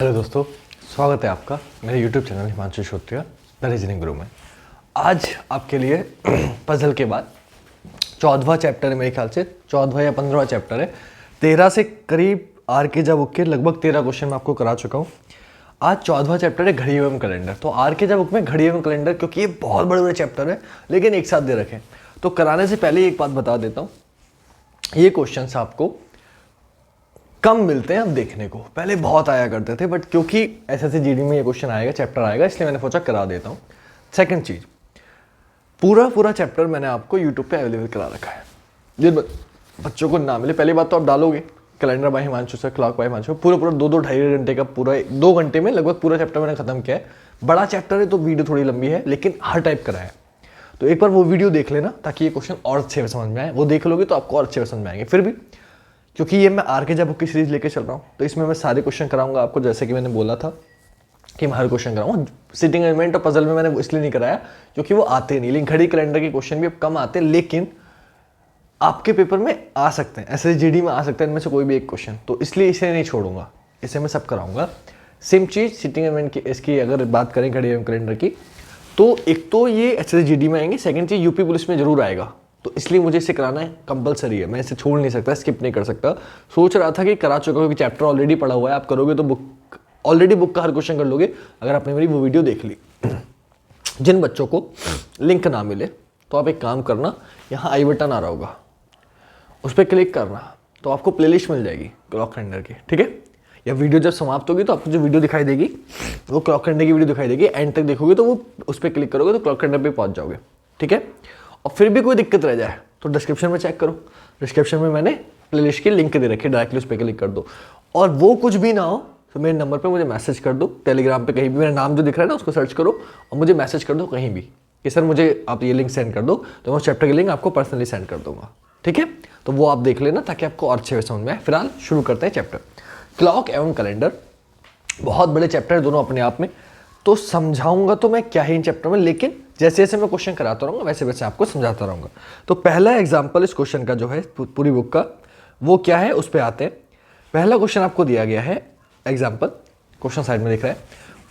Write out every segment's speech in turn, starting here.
Hello दोस्तों, स्वागत है आपका मेरे YouTube channel Himanshu Shrotriya the reasoning guru में। आज आपके लिए पजल के बाद 14वां चैप्टर है, मेरे ख्याल से 14वां या 15वां चैप्टर है। 13 से करीब आर के जा बुक के लगभग 13 क्वेश्चन मैं आपको करा चुका हूँ। आज 14वां चैप्टर है घड़ी एवं कैलेंडर। तो आर के जा बुक में घड़ी एवं कैलेंडर, क्योंकि ये बहुत बड़े बड़े चैप्टर है लेकिन एक साथ दे रखे, तो कराने से पहले एक बात बता देता हूँ, ये क्वेश्चन आपको कम मिलते हैं अब देखने को। पहले बहुत आया करते थे, बट क्योंकि एसएससी जीडी में ये क्वेश्चन आएगा, चैप्टर आएगा, इसलिए मैंने सोचा करा देता हूँ। सेकंड चीज, पूरा चैप्टर मैंने आपको यूट्यूब पे अवेलेबल करा रखा है। जिन बच्चों को ना मिले, पहली बात तो आप डालोगे कैलेंडर बाय हिमांशु से, क्लॉक बाय हिमांशु, पूरा 2-2 ढाई घंटे का पूरा 2 घंटे में लगभग पूरा चैप्टर मैंने खत्म किया है। बड़ा चैप्टर है तो वीडियो थोड़ी लंबी है, लेकिन हर टाइप करा है। तो एक बार वो वीडियो देख लेना ताकि ये क्वेश्चन और अच्छे से समझ में आए। वो देख लोगे तो आपको और अच्छे से समझ में आएंगे। फिर भी क्योंकि ये मैं आर के जा बुक की सीरीज लेके चल रहा हूँ, तो इसमें मैं सारे क्वेश्चन कराऊंगा आपको। जैसे कि मैंने बोला था कि मैं हर क्वेश्चन कराऊंगा। सिटिंग अरेंजमेंट और पजल में मैंने इसलिए नहीं कराया क्योंकि वो आते नहीं, लेकिन घड़ी कैलेंडर के क्वेश्चन भी अब कम आते हैं, लेकिन आपके पेपर में आ सकते हैं, एसएसजीडी में आ सकते हैं इनमें से कोई भी एक क्वेश्चन, तो इसलिए इसे नहीं छोड़ूंगा, इसे मैं सब कराऊंगा। सेम चीज सिटिंग अरेंजमेंट की, इसकी अगर बात करें घड़ी एवं कैलेंडर की, तो एक तो ये एसएसजीडी में आएंगे, सेकंड चीज यूपी पुलिस में जरूर आएगा, तो इसलिए मुझे इसे कराना है, कंपलसरी है, मैं इसे छोड़ नहीं सकता, स्किप नहीं कर सकता। सोच रहा था कि करा चुका हूँ, चैप्टर ऑलरेडी पढ़ा हुआ है, आप करोगे तो बुक ऑलरेडी बुक का हर क्वेश्चन कर लोगे अगर आपने मेरी वो वीडियो देख ली। जिन बच्चों को लिंक ना मिले तो आप एक काम करना, यहाँ आई बटन आ रहा होगा, उस पर क्लिक करना, तो आपको प्लेलिस्ट मिल जाएगी क्लॉक कैलेंडर की, ठीक है। या वीडियो जब समाप्त होगी तो आपको जो वीडियो दिखाई देगी वो क्लॉक कैलेंडर की वीडियो दिखाई देगी, एंड तक देखोगे तो वो उस पर क्लिक करोगे तो क्लॉक कैलेंडर पे पहुंच जाओगे, ठीक है। और फिर भी कोई दिक्कत रह जाए तो डिस्क्रिप्शन में चेक करो, डिस्क्रिप्शन में मैंने प्लेलिस्ट की लिंक दे रखी है, डायरेक्टली उस पर क्लिक कर दो। और वो कुछ भी ना हो तो मेरे नंबर पे मुझे मैसेज कर दो, टेलीग्राम पे कहीं भी मेरा नाम जो दिख रहा है ना उसको सर्च करो और मुझे मैसेज कर दो कहीं भी कि सर मुझे आप ये लिंक सेंड कर दो, तो मैं उस चैप्टर की लिंक आपको पर्सनली सेंड कर दूंगा, ठीक है। तो वो आप देख लेना ताकि आपको और अच्छे से समझ में आए। फिलहाल शुरू करते हैं चैप्टर क्लॉक एवं कैलेंडर। बहुत बड़े चैप्टर है दोनों अपने आप में, तो समझाऊंगा तो मैं क्या है इन चैप्टर में, लेकिन जैसे जैसे मैं क्वेश्चन कराता रहूंगा वैसे वैसे आपको समझाता रहूंगा। तो पहला एग्जांपल इस क्वेश्चन का जो है पूरी बुक का, वो क्या है उस पे आते हैं। पहला क्वेश्चन आपको दिया गया है, एग्जांपल क्वेश्चन साइड में दिख रहा है,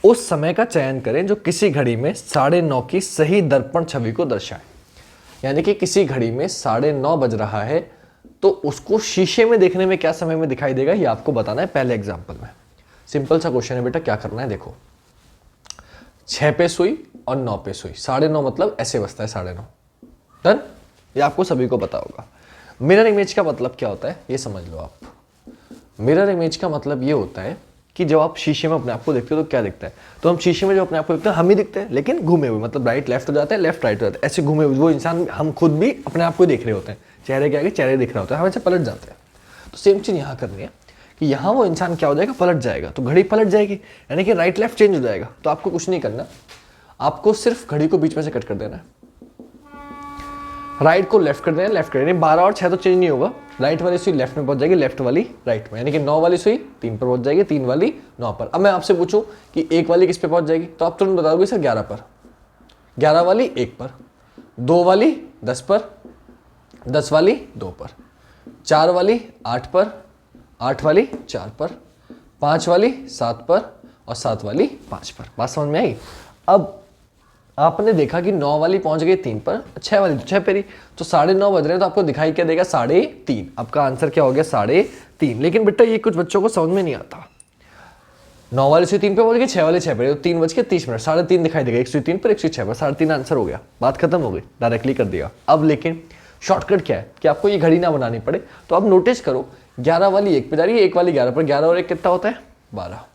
उस समय का चयन करें जो किसी घड़ी में 9:30 की सही दर्पण छवि को दर्शाए। यानी कि किसी घड़ी में 9:30 बज रहा है तो उसको शीशे में देखने में क्या समय में दिखाई देगा, ये आपको बताना है पहले एग्जाम्पल में। सिंपल सा क्वेश्चन है बेटा, क्या करना है देखो, 6 पे सुई और 9 पे सुई, 9:30 मतलब ऐसे बजता है 9:30, डन। ये आपको सभी को पता होगा। मिरर इमेज का मतलब क्या होता है ये समझ लो आप। मिरर इमेज का मतलब ये होता है कि जब आप शीशे में अपने आप को देखते हो तो क्या दिखता है, तो हम शीशे में जो अपने आप को देखते हैं हम ही दिखते हैं, लेकिन घूमे हुए, मतलब राइट लेफ्ट हो जाता है, लेफ्ट राइट हो जाता है, ऐसे घूमे हुए वो इंसान हम खुद भी अपने आप को देख रहे होते हैं, चेहरे के आगे चेहरे दिख रहा होता है, हम ऐसे पलट जाते हैं। तो सेम चीज यहाँ करनी है कि यहाँ वो इंसान क्या हो जाएगा, पलट जाएगा, तो घड़ी पलट जाएगी, यानी कि राइट लेफ्ट चेंज हो जाएगा। तो आपको कुछ नहीं करना, आपको सिर्फ घड़ी को बीच में से कट कर देना है, राइट को लेफ्ट कर देना है, लेफ्ट कर देना। 12 और 6 तो चेंज नहीं होगा, राइट वाली सुई लेफ्ट में पहुंच जाएगी, लेफ्ट वाली राइट में, यानी कि 9 वाली सुई 3 पर पहुंच जाएगी, 3 वाली 9 पर। अब मैं आपसे पूछूं कि 1 वाली किस पे पहुंच जाएगी, तो आप तुरंत बता दोगे सर 11 पर, 11 वाली 1 पर, 2 वाली 10 पर, 10 वाली 2 पर, 4 वाली 8 पर, 8 वाली 4 पर, 5 वाली 7 पर और 7 वाली 5 पर। बात समझ में आई। अब आपने देखा कि 9 वाली पहुंच गई 3 पर, 6 वाली तो 6 पर ही, तो 9:30 बज रहे हैं तो आपको दिखाई क्या देगा, 3:30। आपका आंसर क्या हो गया, 3:30। लेकिन बेटा ये कुछ बच्चों को समझ में नहीं आता, 9 वाली सुई 3 पे पहुंच गई, 6 वाली 6 पर, तो 3:30, 3:30 दिखाई देगा, 1 सुई 3 पर, 1 सुई 6 पर, 3:30 आंसर हो गया, बात खत्म हो गई, डायरेक्टली कर दिया। अब लेकिन शॉर्टकट क्या है कि आपको ये घड़ी ना बनानी पड़े, तो अब नोटिस करो 11 वाली 1 पे जा रही है, 1 वाली 11 पर, 11 और 1 कितना होता है 12,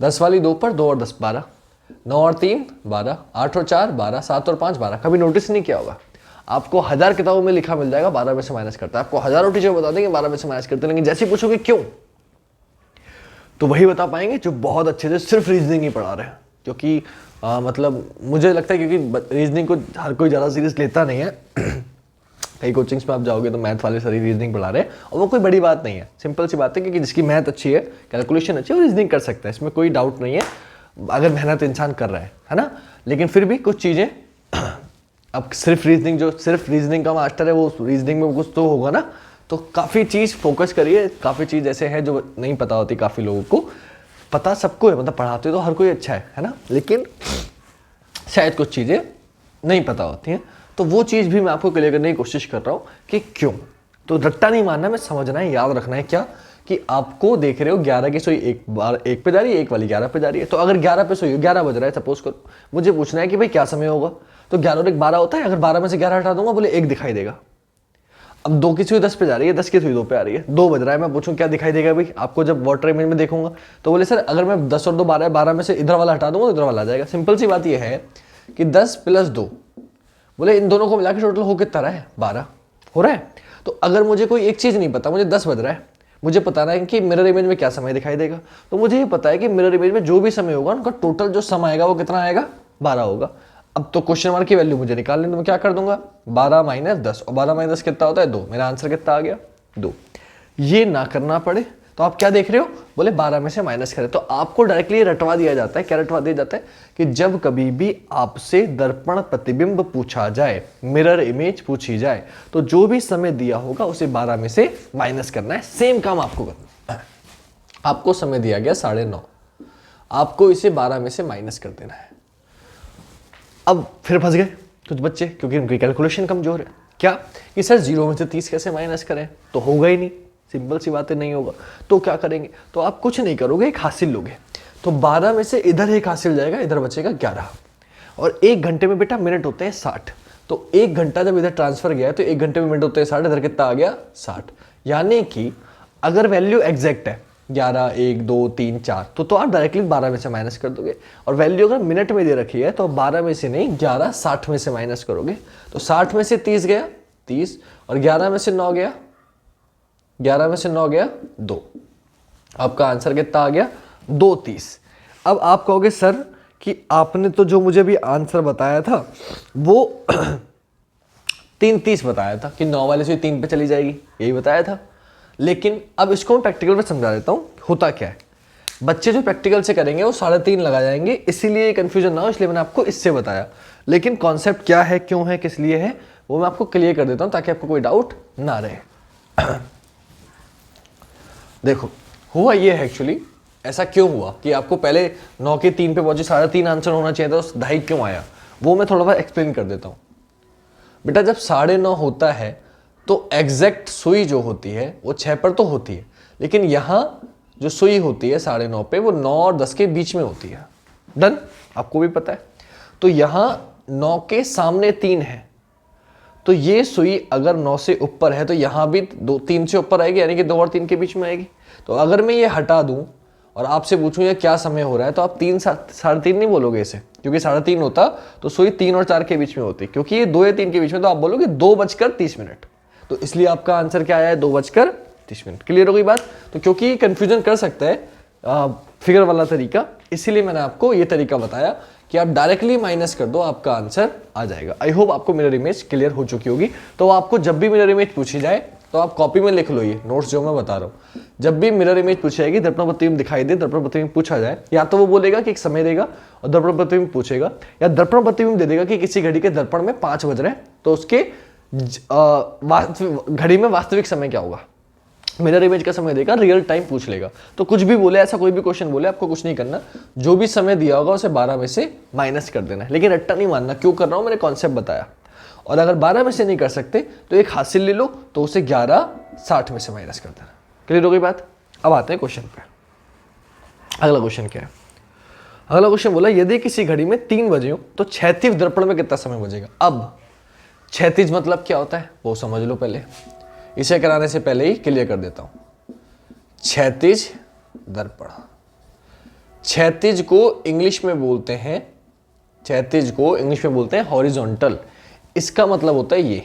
10 वाली 2 पर, 2 और 10 12, 9 और 3 12, 8 और 4 12, 7 और 5 12। कभी नोटिस नहीं किया होगा, आपको 1000 किताबों में लिखा मिल जाएगा 12 में से माइनस करता है, आपको हजारों टीचर बता देंगे 12 में से माइनस करते हैं, लेकिन जैसे पूछोगे क्यों, तो वही बता पाएंगे जो बहुत अच्छे से सिर्फ रीजनिंग ही पढ़ा रहे हैं। क्योंकि मतलब मुझे लगता है क्योंकि रीजनिंग को हर कोई ज़्यादा सीरियस लेता नहीं है। कई कोचिंग्स में आप जाओगे तो मैथ वाले सारी रीजनिंग पढ़ा रहे हैं, और वो कोई बड़ी बात नहीं है, सिंपल सी बात है कि जिसकी मैथ अच्छी है, कैलकुलेशन अच्छी है, वो रीजनिंग कर सकता है, इसमें कोई डाउट नहीं है, अगर मेहनत इंसान कर रहा है ना। लेकिन फिर भी कुछ चीज़ें, अब सिर्फ रीजनिंग, जो सिर्फ रीजनिंग का मास्टर है वो रीजनिंग में कुछ तो होगा ना, तो काफ़ी चीज़ फोकस करिए, काफ़ी चीज़ ऐसे है जो नहीं पता होती काफ़ी लोगों को, पता सबको है, मतलब पढ़ाते तो हर कोई अच्छा है ना, लेकिन शायद कुछ चीज़ें नहीं पता होती हैं, तो वो चीज़ भी मैं आपको क्लियर करने की कोशिश कर रहा हूँ कि क्यों। तो रट्टा नहीं मानना, मैं समझना है, याद रखना है क्या कि आपको देख रहे हो 11 की सुई एक बार 1 पे जा रही है, एक वाली 11 पे जा रही है। तो अगर 11 पे सुई 11 बज रहा है सपोज करो, मुझे पूछना है कि भाई क्या समय होगा, तो 11 और 1 12 होता है। अगर 12 में से 11 हटा दूंगा, बोले 1 दिखाई देगा। अब 2 की सुई 10 पे जा रही है, 10 की सुई 2 पे आ रही है, 2 बज रहा है, मैं पूछूं क्या दिखाई देगा भाई आपको जब वाटर इमेज में देखूंगा, तो बोले सर अगर मैं 10 और 2 12 है, 12 में से इधर वाला हटा दूंगा तो इधर वाला आ जाएगा। सिंपल सी बात यह है कि 10 + 2, बोले इन दोनों को मिला के टोटल हो कितना रहा है, 12 हो रहा है। तो अगर मुझे कोई एक चीज़ नहीं पता, मुझे 10 बज रहा है, मुझे पता है कि मिरर इमेज में क्या समय दिखाई देगा, तो मुझे ये पता है कि मिरर इमेज में जो भी समय होगा उनका टोटल जो समय आएगा वो कितना आएगा, 12 होगा। अब तो क्वेश्चन मार्क की वैल्यू मुझे निकालनी, तो मैं क्या कर दूंगा, 12 - 10, और 12 - 10 कितना होता है, 2। मेरा आंसर कितना आ गया, 2। ये ना करना पड़े तो आप क्या देख रहे हो, बोले 12 में से माइनस करें। तो आपको डायरेक्टली रटवा दिया जाता है, क्या रटवा दिया जाता है कि जब कभी भी आपसे दर्पण प्रतिबिंब पूछा जाए, मिरर इमेज पूछी जाए, तो जो भी समय दिया होगा उसे 12 में से माइनस करना है। सेम काम आपको करना है। आपको समय दिया गया 9:30, आपको इसे 12 में से माइनस कर देना है। अब फिर फंस गए कुछ बच्चे, क्योंकि उनकी कैलकुलेशन कमजोर है। क्या कि सर 0 में से 30 कैसे माइनस करें, तो होगा ही नहीं, सिंपल सी बातें नहीं होगा। तो क्या करेंगे, तो आप कुछ नहीं करोगे, एक हासिल लोगे। तो 12 में से इधर एक हासिल जाएगा, इधर बचेगा 11, और 1 घंटे में बेटा मिनट होते हैं 60। तो 1 घंटा जब इधर ट्रांसफर गया है तो 1 घंटे में मिनट होते हैं 60, इधर कितना आ गया, 60। यानी कि अगर वैल्यू एग्जैक्ट है 11, 1, 2, 3, 4, तो आप डायरेक्टली 12 में से माइनस कर दोगे। और वैल्यू अगर मिनट में दे रखी है तो 12 में से नहीं, 11 60 में से माइनस करोगे। तो 60 में से 30 गया 30, और 11 में से 9 गया, 11 में से 9 गया 2। आपका आंसर कितना आ गया, 2:30। अब आप कहोगे सर कि आपने तो जो मुझे भी आंसर बताया था वो 3:30 बताया था कि 9 वाले से 3 पे चली जाएगी, यही बताया था। लेकिन अब इसको मैं प्रैक्टिकल में समझा देता हूँ होता क्या है। बच्चे जो प्रैक्टिकल से करेंगे वो 3.5 लगा जाएंगे, इसीलिए कंफ्यूजन ना हो, इसलिए मैंने आपको इससे बताया। लेकिन कॉन्सेप्ट क्या है, क्यों है, किस लिए है, वो मैं आपको क्लियर कर देता हूँ ताकि आपको कोई डाउट ना रहे। देखो हुआ ये है एक्चुअली, ऐसा क्यों हुआ कि आपको पहले 9 के 3 पे पहुंचे, 3.5 आंसर होना चाहिए था, 2.5 क्यों आया, वो मैं थोड़ा बहुत एक्सप्लेन कर देता हूँ। बेटा जब 9:30 होता है तो एग्जैक्ट सुई जो होती है वो 6 पर तो होती है, लेकिन यहाँ जो सुई होती है 9:30 पे वो 9 और 10 के बीच में होती है। डन, आपको भी पता है। तो यहाँ 9 के सामने 3 है, तो ये सुई अगर 9 से ऊपर है तो यहाँ भी 3 से ऊपर आएगी, यानी कि 2 और 3 के बीच में आएगी। तो अगर मैं ये हटा दूं और आपसे पूछूं ये क्या समय हो रहा है, तो आप 3-3.5 नहीं बोलोगे इसे, क्योंकि 3.5 होता तो सुई 3 और 4 के बीच में होती, क्योंकि ये 2 या 3 के बीच में, तो आप बोलोगे 2:30। तो इसलिए आपका आंसर क्या आया है, 2:30। क्लियर हो गई बात। तो क्योंकि कंफ्यूजन कर सकता है फिगर वाला तरीका, इसीलिए मैंने आपको ये तरीका बताया कि आप डायरेक्टली माइनस कर दो, आपका आंसर आ जाएगा। आई होप आपको मिरर इमेज क्लियर हो चुकी होगी। तो आपको जब भी मिरर इमेज पूछी जाए तो आप कॉपी में लिख लो ये नोट्स जो मैं बता रहा हूँ। जब भी मिरर इमेज पूछी जाएगी, दर्पण प्रतिबिंब दिखाई दे, दर्पण प्रतिबिंब पूछा जाए, या तो वो बोलेगा कि एक समय देगा और दर्पण प्रतिबिंब पूछेगा, या दर्पण प्रतिबिंब दे देगा कि किसी घड़ी के दर्पण में 5 बज रहे हैं, तो उसके घड़ी में वास्तविक समय क्या होगा, मिरर इमेज का समय देगा, रियल टाइम पूछ लेगा। तो कुछ भी बोले, ऐसा कोई भी क्वेश्चन बोले, आपको कुछ नहीं करना, जो भी समय दिया होगा उसे 12 में से माइनस कर देना है। लेकिन रट्टा नहीं मानना, क्यों कर रहा हूं, मैंने कॉन्सेप्ट बताया। और अगर 12 में से नहीं कर सकते तो एक हासिल ले लो, तो उसे 11:60 में से माइनस कर देना। क्लियर हो गई बात। अब आते हैं क्वेश्चन पे। अगला क्वेश्चन क्या है, अगला क्वेश्चन बोला यदि किसी घड़ी में 3 बजे हो तो क्षैतिज दर्पण में कितना समय बजेगा। अब क्षैतिज मतलब क्या होता है वो समझ लो पहले, इसे कराने से पहले ही क्लियर कर देता हूं। क्षैतिज दर्पण, क्षैतिज को इंग्लिश में बोलते हैं, क्षैतिज को इंग्लिश में बोलते हैं हॉरिजॉन्टल। इसका मतलब होता है ये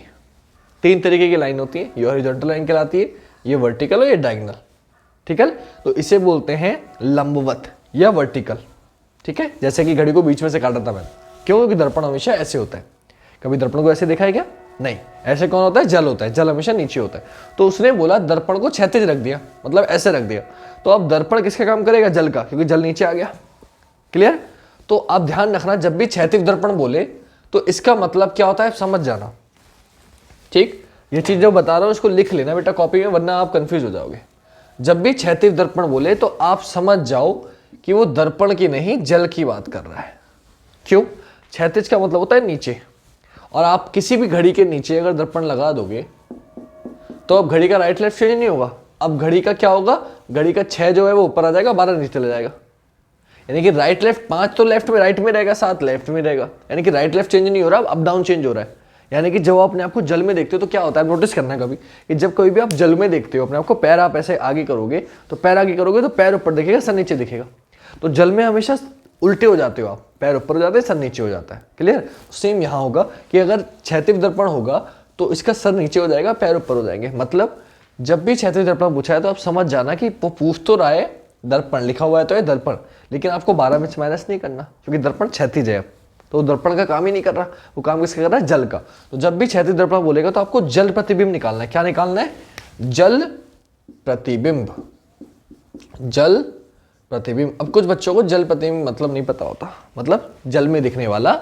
3 तरीके की लाइन होती है, ये हॉरिजॉन्टल लाइन कहलाती है, ये वर्टिकल और ये डायगोनल। ठीक है, तो इसे बोलते हैं लंबवत या वर्टिकल। ठीक है, जैसे कि घड़ी को बीच में से काटा था मैंने, क्यों, क्योंकि दर्पण हमेशा ऐसे होता है। कभी दर्पण को ऐसे देखा है क्या, नहीं। ऐसे कौन होता है, जल होता है, जल हमेशा नीचे होता है। तो उसने बोला दर्पण को क्षैतिज रख दिया, मतलब ऐसे रख दिया। तो अब दर्पण किसका काम करेगा, जल का, क्योंकि जल नीचे आ गया। क्लियर। तो आप ध्यान रखना, जब भी क्षैतिज दर्पण बोले तो इसका मतलब क्या होता है समझ जाना। ठीक, ये चीज जो बता रहा हूं इसको लिख लेना बेटा कॉपी में, वरना आप कंफ्यूज हो जाओगे। जब भी क्षैतिज दर्पण बोले तो आप समझ जाओ कि वो दर्पण की नहीं जल की बात कर रहा है। क्यों? क्षैतिज का मतलब होता है नीचे, और आप किसी भी घड़ी के नीचे अगर दर्पण लगा दोगे तो अब घड़ी का राइट लेफ्ट चेंज नहीं होगा। अब घड़ी का क्या होगा, घड़ी का 6 जो है वो ऊपर आ जाएगा, 12 नीचे चला जाएगा। यानी कि राइट लेफ्ट 5 तो लेफ्ट में राइट में रहेगा, 7 लेफ्ट में रहेगा। यानी कि राइट लेफ्ट चेंज नहीं हो रहा, अप डाउन चेंज हो रहा है। यानी कि जब आप अपने आप को जल में देखते हो तो क्या होता है, नोटिस करना है कभी कि जब कभी भी आप जल में देखते हो अपने आप को, पैर आप ऐसे आगे करोगे तो पैर आगे करोगे तो पैर ऊपर दिखेगा, सर नीचे दिखेगा। तो जल में हमेशा उल्टे हो जाते हो आप, पैर ऊपर हो जाते हैं, सर नीचे हो जाता है। क्लियर? सेम यहाँ होगा कि अगर क्षैतिज दर्पण होगा तो इसका सर नीचे हो जाएगा, पैर ऊपर हो जाएंगे। मतलब जब भी क्षैतिज दर्पण पूछा है तो आप समझ जाना कि वो पूछ तो रहा है दर्पण, लिखा हुआ है तो है दर्पण, लेकिन आपको 12 में से माइनस नहीं करना क्योंकि दर्पण क्षैतिज है। तो दर्पण का काम ही नहीं कर रहा, वो काम किसका कर रहा है, जल का। तो जब भी क्षैतिज दर्पण बोलेगा तो आपको जल प्रतिबिंब निकालना है। क्या निकालना है? जल प्रतिबिंब। जल प्रतिबिंब। अब कुछ बच्चों को जल प्रतिबिंब मतलब नहीं पता होता, मतलब जल में दिखने वाला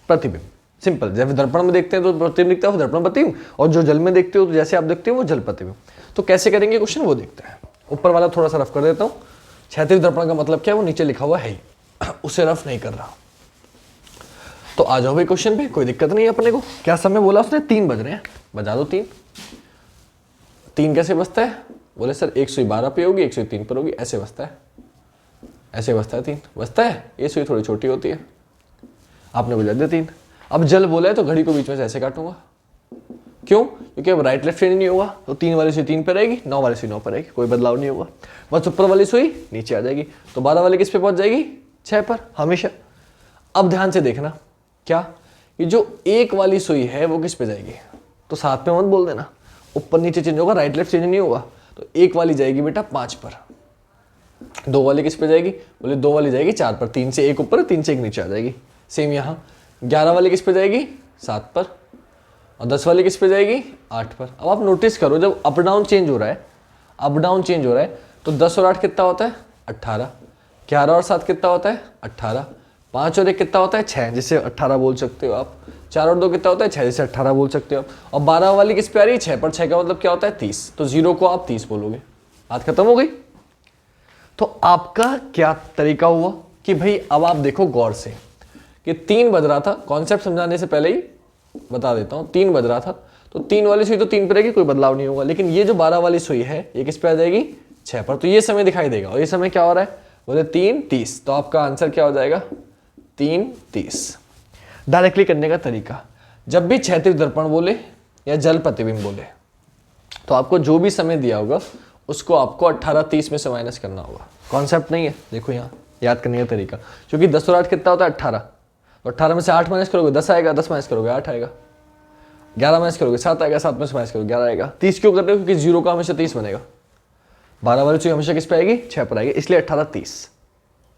प्रतिबिंब। सिंपल, जब दर्पण में देखते हैं तो प्रतिबिंब दिखता है, वो दर्पण प्रतिबिंब, और जो जल में देखते हो तो जैसे आप देखते हो वो जल प्रतिबिंब। तो कैसे करेंगे क्वेश्चन वो देखते हैं। ऊपर वाला थोड़ा सा रफ कर देता हूँ। क्षैतिज दर्पण का मतलब क्या है, वो नीचे लिखा हुआ है ही, उसे रफ नहीं कर रहा। तो आ जाओ भाई क्वेश्चन पे, कोई दिक्कत नहीं है अपने को। क्या समय बोला उसने? 3 बज रहे हैं, बजा दो 3। 3 कैसे बजता है? बोले सर 1 सुई 12 पे होगी, 1 सुई 3 पर होगी, ऐसे बजता है, ऐसे बजता है 3 बजता है। ये सुई थोड़ी छोटी होती है, आपने बजा दिया 3। अब जल बोला है तो घड़ी को बीच में से ऐसे काटूंगा। क्यों? क्योंकि अब राइट लेफ्ट चेंज नहीं होगा, तो 3 वाली सुई 3 पर रहेगी, 9 वाली सुई 9 पर रहेगी, कोई बदलाव नहीं होगा। बस ऊपर वाली सुई नीचे आ जाएगी, तो 12 वाली किस पे पहुंच जाएगी? 6 पर हमेशा। अब ध्यान से देखना, क्या ये जो 1 वाली सुई है वो किस पे जाएगी? तो 7 पे मत बोल देना, ऊपर नीचे चेंज होगा, राइट लेफ्ट चेंज नहीं होगा। तो 1 वाली जाएगी बेटा 5 पर। 2 वाली किस पे जाएगी? बोले 2 वाली जाएगी 4 पर, 3 से 1 ऊपर, 3 से 1 नीचे आ जाएगी। सेम यहाँ 11 वाली किस पे जाएगी? 7 पर, और 10 वाली किस पे जाएगी? 8 पर। अब आप नोटिस करो, जब अप डाउन चेंज हो रहा है, अप डाउन चेंज हो रहा है, तो 10 और 8 कितना होता है? 18। 11 और 7 कितना होता है? 18। 5 और 1 कितना होता है? 6, जिसे 18 बोल सकते हो आप। 4 और 2 कितना होता है? 6, जिसे 18 बोल सकते हो आप। और 12 वाली किस पे आ रही है? 6 पर। 6 का मतलब क्या होता है? 30। तो 0 को आप 30 बोलोगे, बात खत्म हो गई। तो आपका क्या तरीका हुआ कि भाई अब आप देखो गौर से कि 3 बज रहा था, कॉन्सेप्ट समझाने से पहले ही बता देता हूँ, 3 बज रहा था, तो 3 वाली सुई तो 3 पर रहेगी, कोई बदलाव नहीं होगा। लेकिन ये जो 12 वाली सुई है ये किस पे आ जाएगी? 6 पर। तो ये समय दिखाई देगा, और ये समय क्या हो रहा है? बोले 3:30। तो आपका आंसर क्या हो जाएगा? 3:30। डायरेक्टली करने का तरीका, जब भी क्षैतिज दर्पण बोले या जल प्रतिबिंब बोले तो आपको जो भी समय दिया होगा उसको आपको 18:30 में से माइनस करना होगा। कॉन्सेप्ट नहीं है, देखो यहाँ याद करने का तरीका, क्योंकि 10 और 8 कितना होता है? 18। तो 18 में से 8 माइनस करोगे 10 आएगा, 10 माइनस करोगे 8 आएगा, 11 माइनस करोगे 7 आएगा, 7 में से माइनस करोगे 11 आएगा। 30 क्यों कर रहे हो? क्योंकि 0 का हमेशा 30 बनेगा। 12 वाली सुई हमेशा किस पे आएगी? 6 पर आएगी, इसलिए 18:30।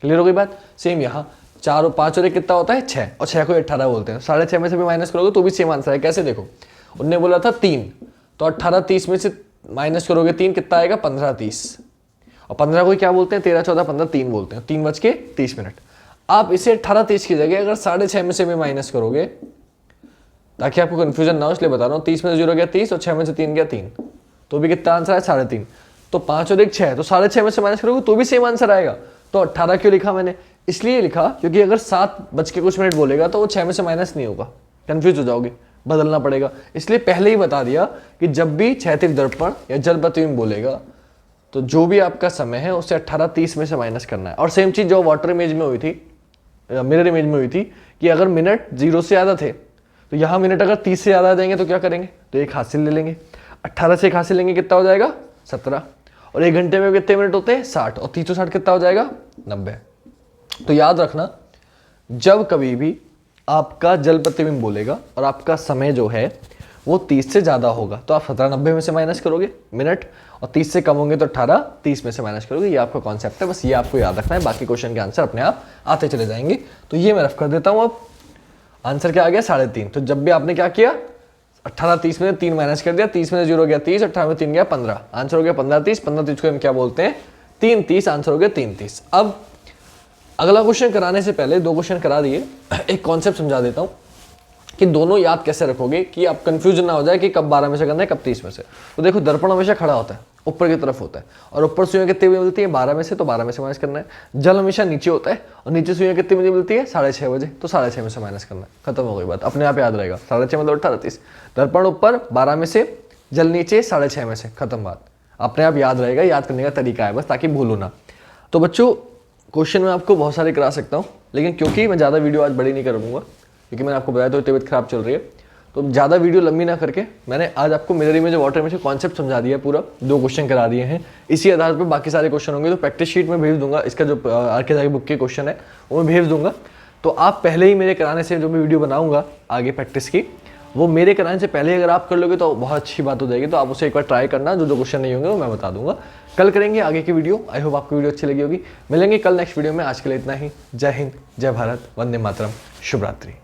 क्लियर हो गई बात? सेम यहाँ 4 और 5 और 1 कितना होता है? 6, और 6 को 18 बोलते हैं। 6.5 में से भी माइनस करोगे तो भी सेम आंसर है। कैसे? देखो, उनने बोला था 3, तो 18:30 में से माइनस करोगे 3, कितना आएगा? 15:30। और 15 को क्या बोलते हैं? 13, 14, 15, 3 बोलते हैं। 3:30। आप इसे 18:30 की जगह अगर 6.5 में से भी माइनस करोगे, ताकि आपको कंफ्यूजन ना हो इसलिए बता रहा हूँ, 30 में से 0 गया 30 और 6 में से 3 गया 3, तो भी कितना आंसर है? 3.5। तो 5 और 1 6, तो 6.5 में से माइनस करोगे तो भी सेम आंसर आएगा। तो 18 क्यों लिखा मैंने? इसलिए लिखा क्योंकि अगर 7 बज के कुछ मिनट बोलेगा तो वो 6 में से माइनस नहीं होगा, कंफ्यूज हो जाओगे, बदलना पड़ेगा। इसलिए पहले ही बता दिया कि जब भी क्षैतिज दर्पण या जल प्रतिबिंब बोलेगा तो जो भी आपका समय है उसे 18:30 में से माइनस करना है। और सेम चीज जो वाटर इमेज में हुई थी, मिरर इमेज में हुई थी, कि अगर मिनट 0 से ज़्यादा थे तो यहाँ मिनट अगर 30 से ज़्यादा आ जाएंगे तो क्या करेंगे? तो एक हासिल ले लेंगे, 18 से एक हासिल लेंगे, कितना हो जाएगा? 17। और 1 घंटे में कितने मिनट होते हैं? 60, और 30 60 कितना हो जाएगा? 90। तो याद रखना, जब कभी भी आपका जल प्रतिबिंब बोलेगा और आपका समय जो है वो 30 से ज़्यादा होगा तो आप 17 90 में से माइनस करोगे मिनट, और 30 से कम होंगे तो 18 30 में से माइनस करोगे। ये आपका कॉन्सेप्ट है, बस ये आपको याद रखना है, बाकी क्वेश्चन के आंसर अपने आप आते चले जाएंगे। तो ये मैं रफ कर देता हूँ। अब आंसर क्या आ गया? 3.5। तो जब भी आपने क्या किया, 18:30 में 3 माइनस कर दिया, 30 में 0 गया 30, 18 में 3 गया 15, आंसर हो गया 15:30। 15:30 को हम क्या बोलते हैं? 3:30, आंसर हो गया 3:30। अब अगला क्वेश्चन कराने से पहले 2 क्वेश्चन करा दिए, एक कॉन्सेप्ट समझा देता हूँ कि दोनों याद कैसे रखोगे कि आप कंफ्यूजन ना हो जाए कि कब 12 में से करना है कब 30 में से। तो देखो, दर्पण हमेशा खड़ा होता है, ऊपर की तरफ होता है और ऊपर सुइयां कितनी बजे मिलती है 12 में से, तो 12 में से माइनस करना है। जल हमेशा नीचे होता है और नीचे सुइयां कितनी बजे मिलती है 6:30 बजे, तो 6:30 में से माइनस करना है। खत्म हो गई बात, अपने आप याद रहेगा। 6:30 मतलब 18:30, दर्पण ऊपर 12 में से, जल नीचे 6:30 में से, खत्म बात। अपने आप याद रहेगा, याद करने का तरीका है बस, ताकि भूलो ना। तो बच्चों क्वेश्चन मैं आपको बहुत सारे करा सकता हूँ, लेकिन क्योंकि मैं ज़्यादा वीडियो आज बड़ी नहीं करूँगा, क्योंकि मैंने आपको बताया तो तबीयत खराब चल रही है, तो ज़्यादा वीडियो लंबी ना करके मैंने आज आपको मिरर इमेज वाटर में से कॉन्सेप्ट समझा दिया पूरा, 2 क्वेश्चन करा दिए हैं। इसी आधार पर बाकी सारे क्वेश्चन होंगे तो प्रैक्टिस शीट में भेज दूंगा। इसका जो आर.के. बुक के क्वेश्चन है वो मैं भेज दूंगा। तो आप पहले ही मेरे कराने से जो मैं वीडियो बनाऊंगा आगे प्रैक्टिस की, वो मेरे कराने से पहले अगर आप कर लोगे तो बहुत अच्छी बात हो जाएगी। तो आप उसे एक बार ट्राई करना, जो क्वेश्चन नहीं होंगे वो मैं बता दूंगा। कल करेंगे आगे की वीडियो। आई होप आपको वीडियो अच्छी लगी होगी। मिलेंगे कल नेक्स्ट वीडियो में। आज के लिए इतना ही। जय हिंद, जय भारत, वंदे मातरम, शुभ रात्रि।